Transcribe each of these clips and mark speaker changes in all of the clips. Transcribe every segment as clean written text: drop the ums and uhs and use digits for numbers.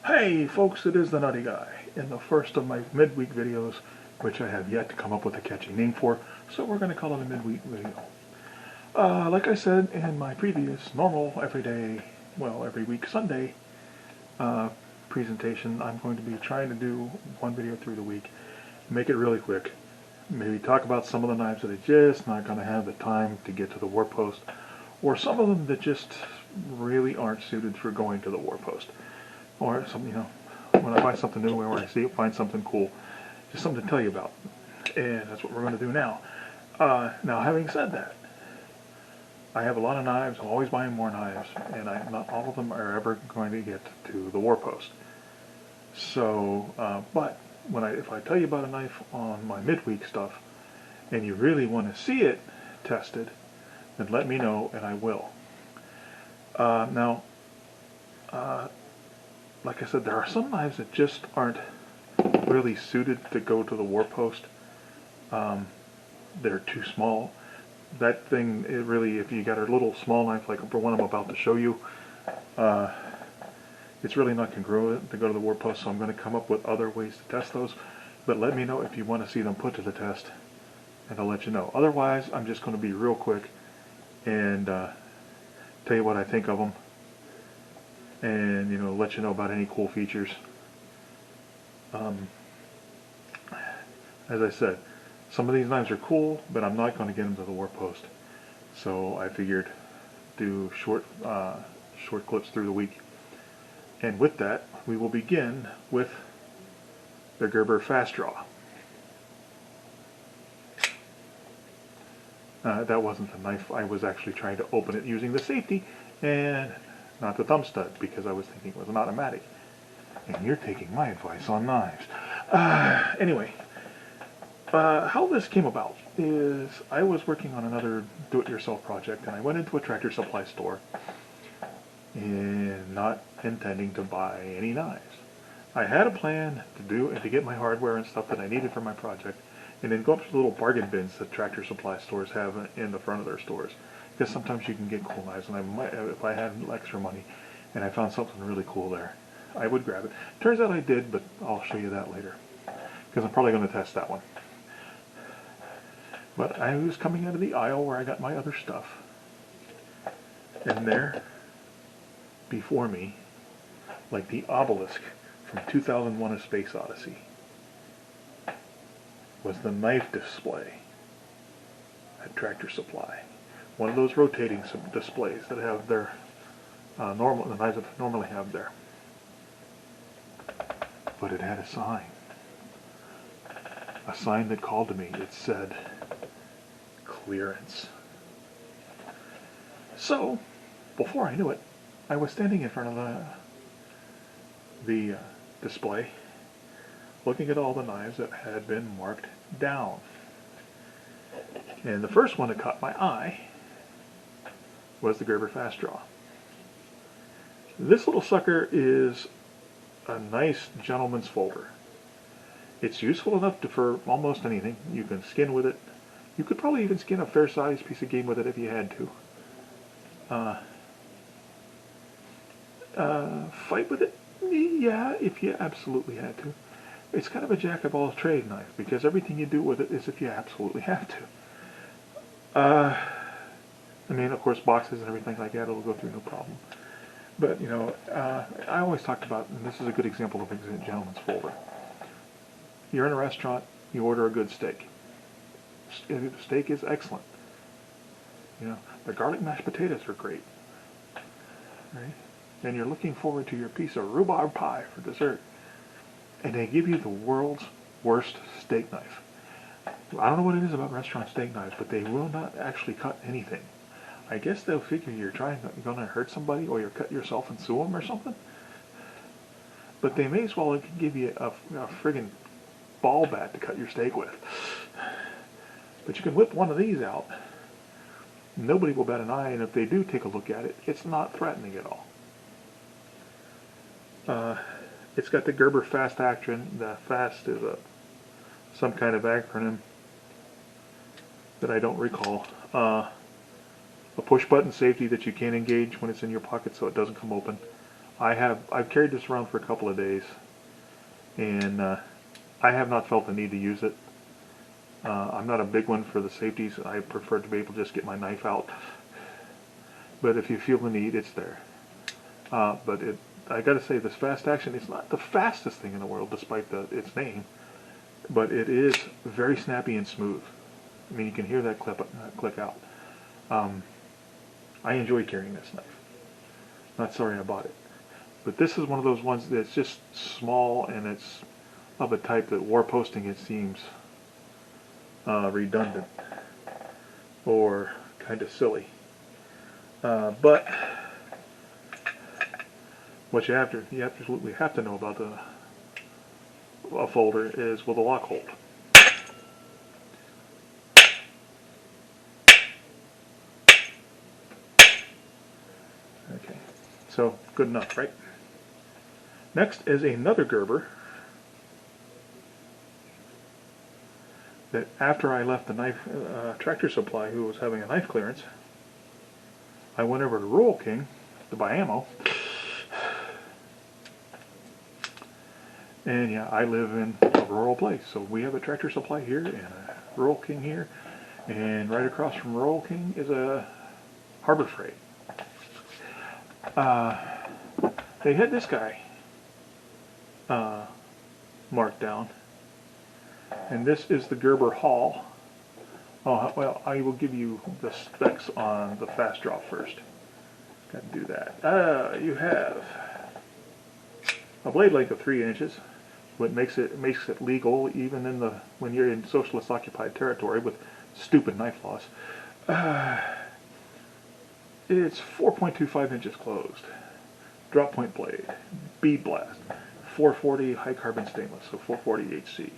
Speaker 1: Hey folks, it is the Nutty Guy, in the first of my midweek videos, which I have yet to come up with a catchy name for, so we're going to call it a midweek video. Like I said in my previous normal everyday, well every week Sunday presentation, I'm going to be trying to do one video through the week, make it really quick, maybe talk about some of the knives that are just not going to have the time to get to the war post, or some of them that just really aren't suited for going to the war post. Or something, when I find something new or when I find something cool, just something to tell you about. And that's what we're going to do now. Now, having said that, I have a lot of knives. I'm always buying more knives, and not all of them are ever going to get to the war post. So, but if I tell you about a knife on my midweek stuff, and you really want to see it tested, then let me know, and I will. Now. Like I said, there are some knives that just aren't really suited to go to the war post. They're too small. That thing, it really, if you got a little small knife like the one I'm about to show you, it's really not congruent to go to the war post, so I'm going to come up with other ways to test those. But let me know if you want to see them put to the test, and I'll let you know. Otherwise, I'm just going to be real quick and tell you what I think of them. And let you know about any cool features. As I said, some of these knives are cool, but I'm not going to get them to the war post, so I figured do short clips through the week. And with that, we will begin with the Gerber Fast Draw. That wasn't the knife. I was actually trying to open it using the safety and not the thumb stud, because I was thinking it was an automatic. And you're taking my advice on knives. Anyway, how this came about is I was working on another do-it-yourself project, and I went into a Tractor Supply store and not intending to buy any knives. I had a plan to do and to get my hardware and stuff that I needed for my project, and then go up to the little bargain bins that Tractor Supply stores have in the front of their stores. Because sometimes you can get cool knives, and I might, if I had extra money and I found something really cool there, I would grab it. Turns out I did, but I'll show you that later, because I'm probably going to test that one. But I was coming out of the aisle where I got my other stuff, and there, before me, like the obelisk from 2001: A Space Odyssey, was the knife display at Tractor Supply. One of those rotating displays that have their the knives that normally have there. But it had a sign that called to me. It said, clearance. So, before I knew it, I was standing in front of the display, looking at all the knives that had been marked down. And the first one that caught my eye was the Gribber Fast Draw. This little sucker is a nice gentleman's folder. It's useful enough for almost anything. You can skin with it. You could probably even skin a fair-sized piece of game with it if you had to. Fight with it? Yeah, if you absolutely had to. It's kind of a jack-of-all-trades knife, because everything you do with it is if you absolutely have to. I mean, of course, boxes and everything like that will go through no problem. But, I always talked about, and this is a good example of a gentleman's folder. You're in a restaurant, you order a good steak. Steak is excellent. The garlic mashed potatoes are great. Right? And you're looking forward to your piece of rhubarb pie for dessert. And they give you the world's worst steak knife. I don't know what it is about restaurant steak knives, but they will not actually cut anything. I guess they'll figure you're going to hurt somebody, or you'll cut yourself and sue them or something. But they may as well give you a friggin' ball bat to cut your steak with. But you can whip one of these out. Nobody will bat an eye, and if they do take a look at it, it's not threatening at all. It's got the Gerber Fast Action. The FAST is some kind of acronym that I don't recall. A push button safety that you can't engage when it's in your pocket, so it doesn't come open. I've carried this around for a couple of days, and I have not felt the need to use it. I'm not a big one for the safeties. I prefer to be able to just get my knife out. But if you feel the need, it's there. But I got to say, this fast action is not the fastest thing in the world, despite its name. But it is very snappy and smooth. I mean, you can hear that click out. I enjoy carrying this knife. Not sorry I bought it. But this is one of those ones that's just small, and it's of a type that war posting it seems redundant or kind of silly. But what you absolutely have to know about a folder is, will the lock hold? Okay, so good enough, right? Next is another Gerber that after I left the knife Tractor Supply, who was having a knife clearance, I went over to Rural King to buy ammo. And yeah, I live in a rural place, so we have a Tractor Supply here and a Rural King here, and right across from Rural King is a Harbor Freight. They had this guy marked down, and this is the Gerber Hall. Oh, well, I will give you the specs on the fast draw first. Got to do that. You have a blade length of 3 inches, what makes it legal even in when you're in socialist occupied territory with stupid knife laws. It's 4.25 inches closed. Drop point blade, bead blast, 440 high carbon stainless, so 440 HC.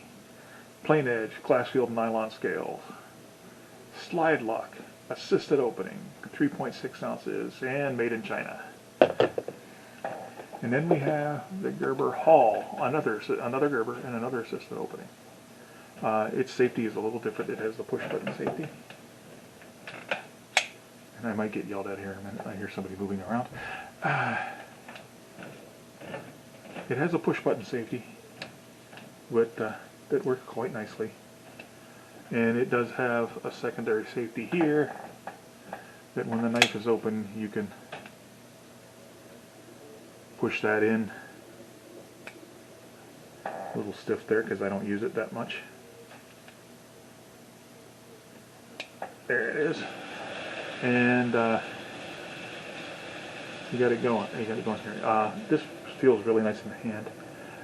Speaker 1: Plain edge, glass field nylon scales. Slide lock, assisted opening, 3.6 ounces, and made in China. And then we have the Gerber Hall, another Gerber and another assisted opening. Its safety is a little different. It has the push button safety. And I might get yelled at here in a minute. I hear somebody moving around. It has a push button safety, but that works quite nicely. And it does have a secondary safety here, that when the knife is open, you can push that in. A little stiff there because I don't use it that much. There it is. And you got it going. You got it going here. This feels really nice in the hand.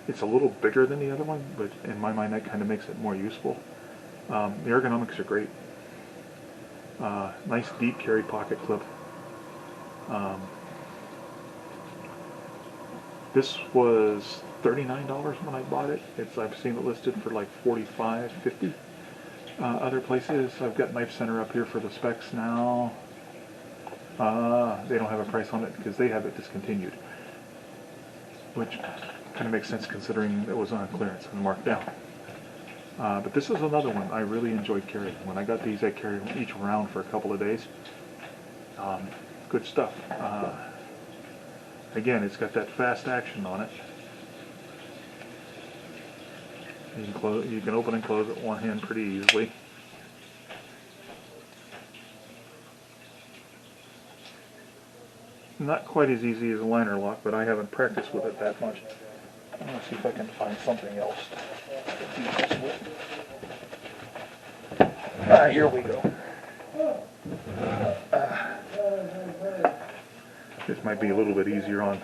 Speaker 1: It's a little bigger than the other one, but in my mind that kind of makes it more useful. The ergonomics are great. Nice deep carry pocket clip. This was $39 when I bought it. I've seen it listed for like $45, $50. Other places, I've got Knife Center up here for the specs now. They don't have a price on it because they have it discontinued, which kind of makes sense considering it was on clearance and marked down. But this is another one I really enjoyed carrying. When I got these, I carried them each around for a couple of days. Good stuff. Again, it's got that fast action on it. You can open and close it one hand pretty easily. Not quite as easy as a liner lock, but I haven't practiced with it that much. I'm going to see if I can find something else to do this with. Here we go. This might be a little bit easier on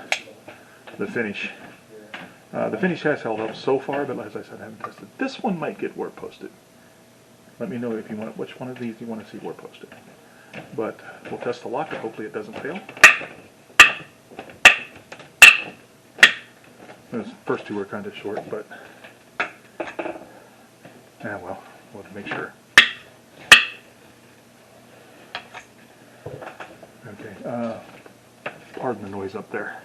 Speaker 1: the finish. The finish has held up so far, but as I said, I haven't tested. This one might get war posted. Let me know if you want which one of these you want to see war posted. But we'll test the lock, and hopefully it doesn't fail. Those first two were kind of short, but well, we'll have to make sure. Okay, pardon the noise up there.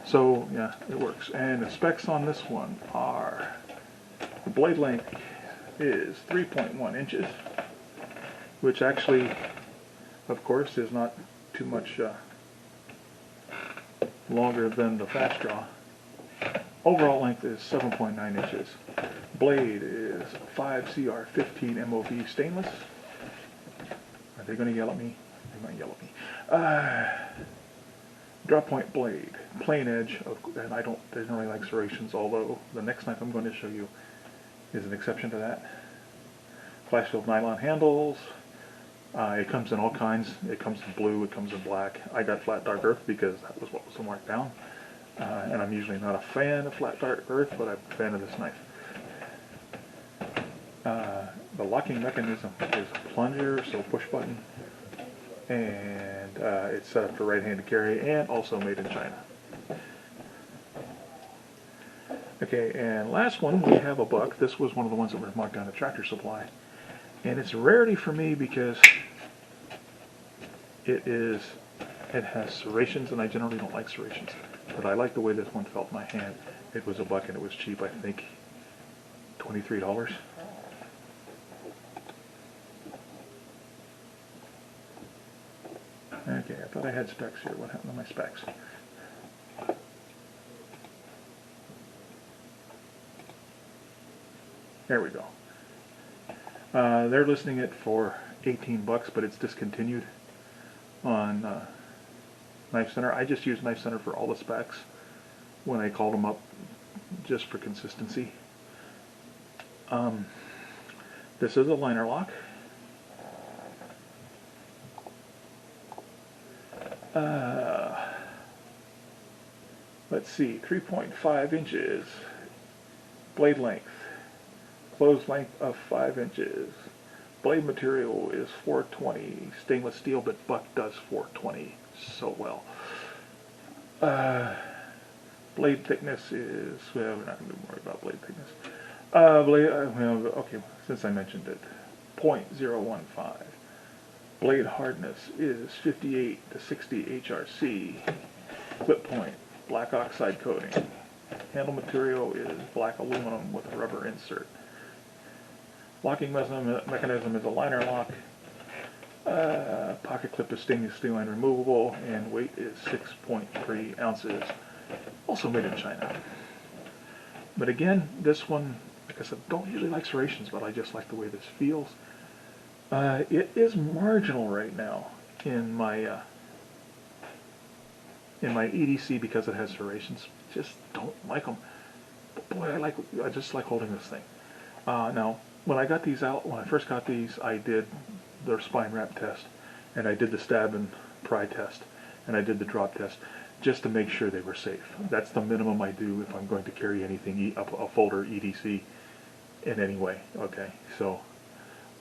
Speaker 1: So yeah, it works. And the specs on this one are, the blade length is 3.1 inches, which actually, of course, is not too much longer than the fast draw. Overall length is 7.9 inches. Blade is 5CR15 MOV stainless. Are they going to yell at me? They might yell at me. Drop point blade, plain edge, and I don't generally like serrations, although the next knife I'm going to show you is an exception to that. Flash filled nylon handles. It comes in all kinds. It comes in blue, it comes in black. I got flat dark earth because that was what was marked down. And I'm usually not a fan of flat dark earth, but I'm a fan of this knife. The locking mechanism is a plunger, so push button. And it's set up for right-handed carry and also made in China. Okay, and last one, we have a buck. This was one of the ones that were marked down at Tractor Supply. And it's a rarity for me because it has serrations, and I generally don't like serrations. But I like the way this one felt in my hand. It was a buck and it was cheap, I think $23. Okay, I thought I had specs here. What happened to my specs? There we go. They're listing it for 18 bucks, but it's discontinued on Knife Center. I just use Knife Center for all the specs when I called them up, just for consistency. This is a liner lock. Let's see, 3.5 inches blade length, closed length of 5 inches. Blade material is 420 stainless steel, but buck does 420 so well. Blade thickness is, well, we're not going to worry about blade thickness. Okay, since I mentioned it, 0.015. Blade hardness is 58 to 60 HRC. Clip point, black oxide coating. Handle material is black aluminum with a rubber insert. Locking mechanism is a liner lock. Pocket clip is stainless steel and removable, and weight is 6.3 ounces. Also made in China. But again, this one, like I said, don't usually like serrations, but I just like the way this feels. It is marginal right now in my EDC because it has serrations. Just don't like them. But boy, I just like holding this thing. Now, when I got these out, when I first got these, I did their spine wrap test, and I did the stab and pry test, and I did the drop test, just to make sure they were safe. That's the minimum I do if I'm going to carry anything, a folder EDC in any way. Okay, so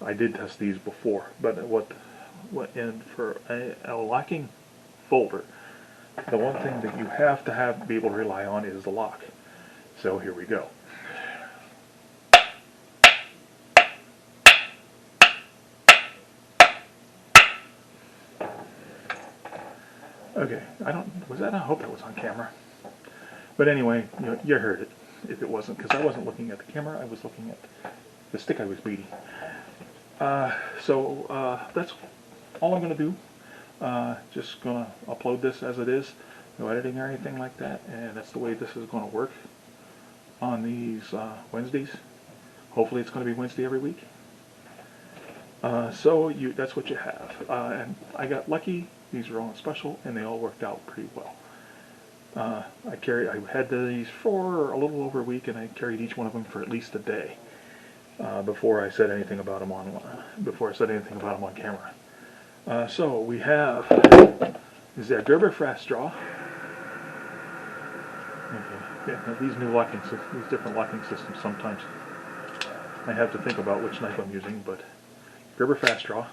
Speaker 1: I did test these before, but and for a locking folder, the one thing that you have to be able to rely on is the lock. So here we go. Okay, I hope that was on camera. But anyway, you heard it, if it wasn't, because I wasn't looking at the camera, I was looking at the stick I was beating. So that's all I'm going to do. Just going to upload this as it is, no editing or anything like that, and that's the way this is going to work on these Wednesdays. Hopefully it's going to be Wednesday every week. So that's what you have. And I got lucky. These are all on special, and they all worked out pretty well. I had these for a little over a week, and I carried each one of them for at least a day before I said anything about them on camera. So we have is that Gerber fast draw. Okay, yeah, these different locking systems. Sometimes I have to think about which knife I'm using, but Gerber fast draw.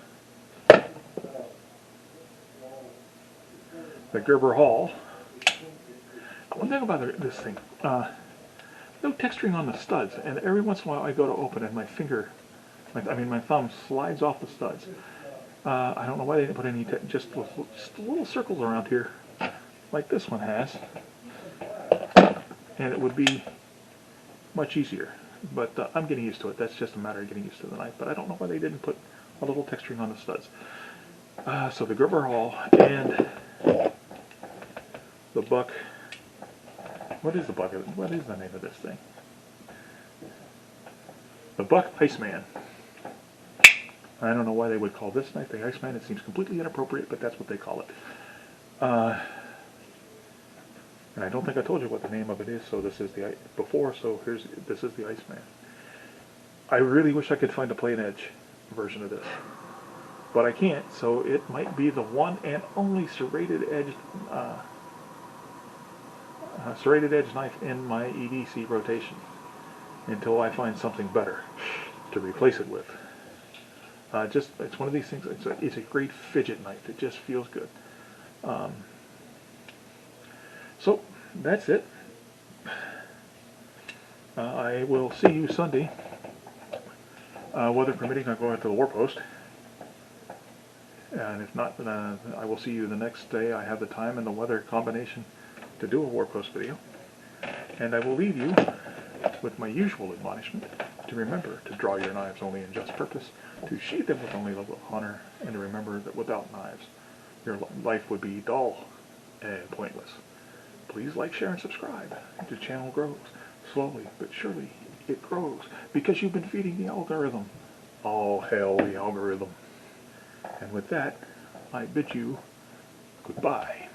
Speaker 1: The Gerber Hall. One thing about this thing, no texturing on the studs, and every once in a while I go to open and my thumb slides off the studs. I don't know why they didn't put any, just little circles around here, like this one has, and it would be much easier. But I'm getting used to it. That's just a matter of getting used to the knife. But I don't know why they didn't put a little texturing on the studs. So the Gribber Hall, and the buck. What is the buck? What is the name of this thing? The Buck Iceman. I don't know why they would call this knife the Iceman. It seems completely inappropriate, but that's what they call it. And I don't think I told you what the name of it is. So this is the before. So this is the Iceman. I really wish I could find a plain edge version of this, but I can't. So it might be the one and only serrated edge knife in my EDC rotation until I find something better to replace it with. It's one of these things. It's a great fidget knife. It just feels good. So that's it. I will see you Sunday. Weather permitting, I'll go out to the war post. And if not, I will see you the next day. I have the time and the weather combination to do a war post video. And I will leave you with my usual admonishment to remember to draw your knives only in just purpose, to sheathe them with only love of honor, and to remember that without knives, your life would be dull and pointless. Please like, share, and subscribe. The channel grows. Slowly but surely it grows because you've been feeding the algorithm. All hail the algorithm. And with that, I bid you goodbye.